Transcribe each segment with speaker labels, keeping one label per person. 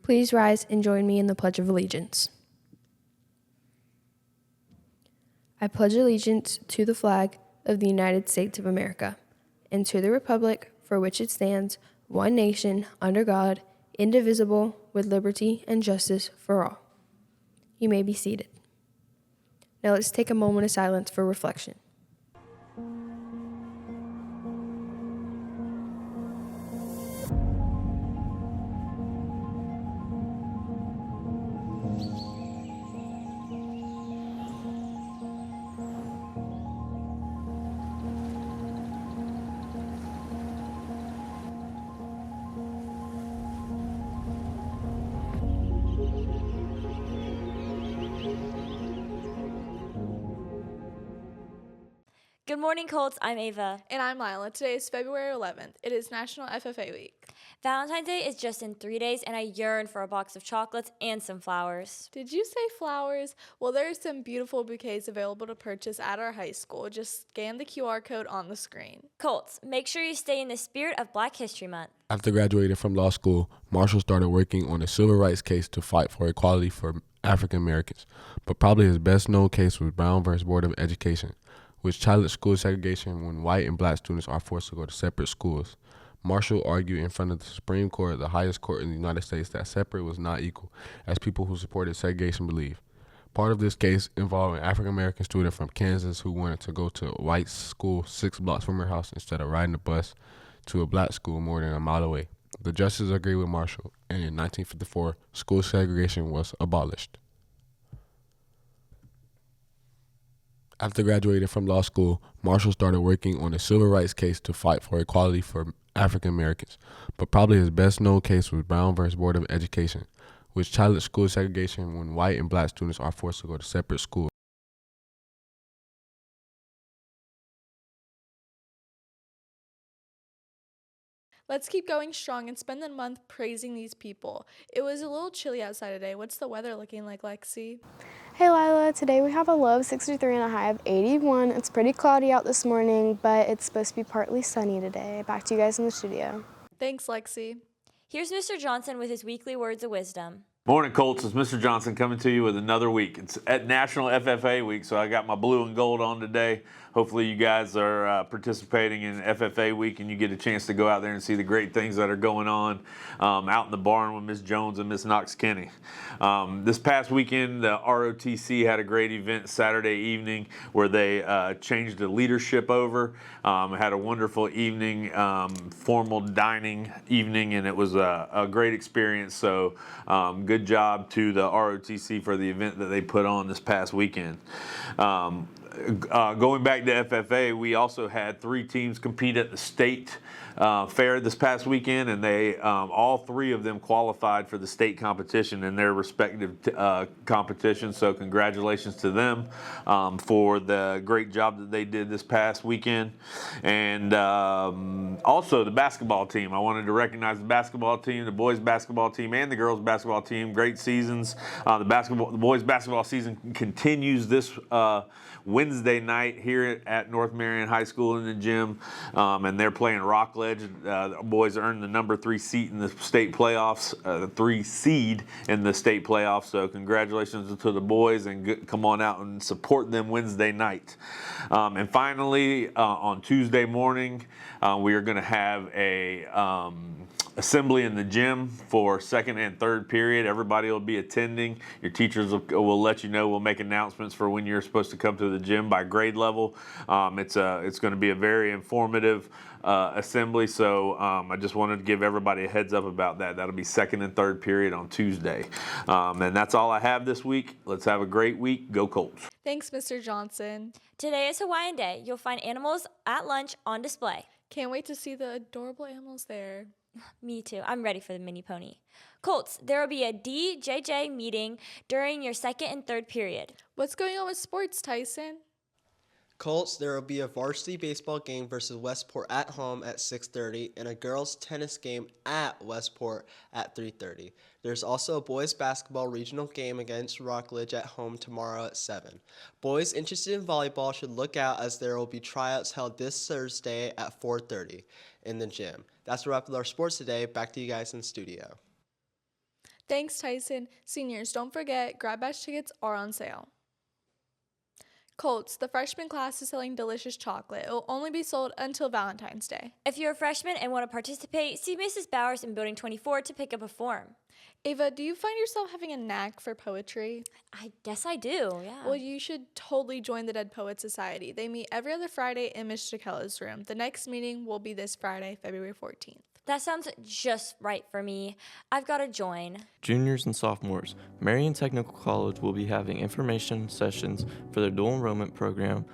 Speaker 1: Please rise and join me in the Pledge of Allegiance. I pledge allegiance to the flag of the United States of America and to the republic for which it stands, one nation, under God, indivisible, with liberty and justice for all. You may be seated. Now let's take a moment of silence for reflection.
Speaker 2: Good morning, Colts. I'm Ava.
Speaker 3: And I'm Lila. Today is February 11th. It is National FFA Week.
Speaker 2: Valentine's Day is just in 3 days, and I yearn for a box of chocolates and some flowers.
Speaker 3: Did you say flowers? Well, there are some beautiful bouquets available to purchase at our high school. Just scan the QR code on the screen.
Speaker 2: Colts, make sure you stay in the spirit of Black History Month.
Speaker 4: After graduating from law school, Marshall started working on a civil rights case to fight for equality for African Americans. But probably his best known case was Brown versus Board of Education, which challenged school segregation when white and black students are forced to go to separate schools. Marshall argued in front of the Supreme Court, the highest court in the United States, that separate was not equal, as people who supported segregation believe. Part of this case involved an African-American student from Kansas who wanted to go to a white school 6 blocks from her house instead of riding the bus to a black school more than a mile away. The justices agreed with Marshall, and in 1954, school segregation was abolished. After graduating from law school, Marshall started working on a civil rights case to fight for equality for African Americans. But probably his best known case was Brown versus Board of Education, which challenged school segregation when white and black students are forced to go to separate schools.
Speaker 3: Let's keep going strong and spend the month praising these people. It was a little chilly outside today. What's the weather looking like, Lexi?
Speaker 5: Hey Lila, today we have a low of 63 and a high of 81. It's pretty cloudy out this morning, but it's supposed to be partly sunny today. Back to you guys in the studio.
Speaker 3: Thanks, Lexi.
Speaker 2: Here's Mr. Johnson with his weekly words of wisdom.
Speaker 6: Morning, Colts. It's Mr. Johnson coming to you with another week. It's at National FFA Week, so I got my blue and gold on today. Hopefully you guys are participating in FFA Week and you get a chance to go out there and see the great things that are going on out in the barn with Miss Jones and Miss Knox-Kenny. This past weekend, the ROTC had a great event Saturday evening where they changed the leadership over. Had a wonderful evening, formal dining evening, and it was a great experience. So good job to the ROTC for the event that they put on this past weekend. Going back to FFA, we also had 3 teams compete at the state fair this past weekend, and they all 3 of them qualified for the state competition in their respective competitions. So congratulations to them for the great job that they did this past weekend. And also the basketball team. I wanted to recognize the basketball team, the boys basketball team, and the girls basketball team. Great seasons. The boys basketball season continues this Wednesday night here at North Marion High School in the gym, and they're playing Rockledge. The boys earned the number 3 seat in the state playoffs, the 3 seed in the state playoffs. So congratulations to the boys, and come on out and support them Wednesday night. And finally, on Tuesday morning, we are going to have a assembly in the gym for second and third period. Everybody will be attending. Your teachers will let you know. We'll make announcements for when you're supposed to come to the gym by grade level. It's going to be a very informative assembly, so I just wanted to give everybody a heads up about that. That'll be second and third period on Tuesday. And that's all I have this week. Let's have a great week. Go Colts.
Speaker 3: Thanks, Mr. Johnson.
Speaker 2: Today is Hawaiian Day. You'll find animals at lunch on display.
Speaker 3: Can't wait to see the adorable animals there.
Speaker 2: Me too. I'm ready for the mini pony. Colts, there will be a DJJ meeting during your second and third period.
Speaker 3: What's going on with sports, Tyson?
Speaker 7: Colts, there will be a varsity baseball game versus Westport at home at 6:30 and a girls tennis game at Westport at 3:30. There's also a boys basketball regional game against Rockledge at home tomorrow at 7. Boys interested in volleyball should look out as there will be tryouts held this Thursday at 4:30 in the gym. That's a wrap with our sports today. Back to you guys in the studio.
Speaker 3: Thanks, Tyson. Seniors, don't forget, grad batch tickets are on sale. Colts, the freshman class is selling delicious chocolate. It will only be sold until Valentine's Day.
Speaker 2: If you're a freshman and want to participate, see Mrs. Bowers in Building 24 to pick up a form.
Speaker 3: Ava, do you find yourself having a knack for poetry?
Speaker 2: I guess I do, yeah.
Speaker 3: Well, you should totally join the Dead Poet Society. They meet every other Friday in Miss Jakella's room. The next meeting will be this Friday, February 14th.
Speaker 2: That sounds just right for me. I've got to join.
Speaker 8: Juniors and sophomores, Marion Technical College will be having information sessions for their dual enrollment program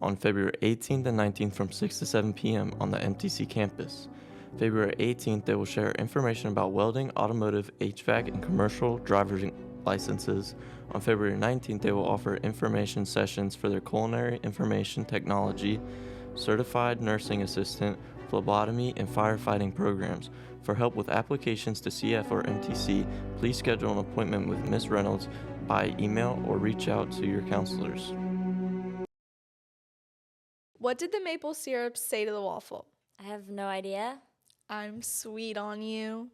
Speaker 8: on February 18th and 19th from 6 to 7 p.m. on the MTC campus. February 18th, they will share information about welding, automotive, HVAC, and commercial driver's licenses. On February 19th, they will offer information sessions for their culinary information technology, certified nursing assistant, phlebotomy, and firefighting programs. For help with applications to CF or MTC, please schedule an appointment with Ms. Reynolds by email or reach out to your counselors.
Speaker 3: What did the maple syrup say to the waffle?
Speaker 2: I have no idea.
Speaker 3: I'm sweet on you.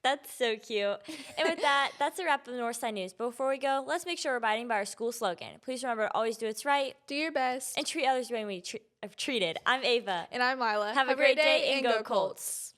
Speaker 2: That's so cute. And with that, that's a wrap of the Northside News. But before we go, let's make sure we're abiding by our school slogan. Please remember to always do what's right
Speaker 3: Do your best.
Speaker 2: and treat others the way we are treated. I'm Ava.
Speaker 3: And I'm Lila.
Speaker 2: Have a great day and go Colts.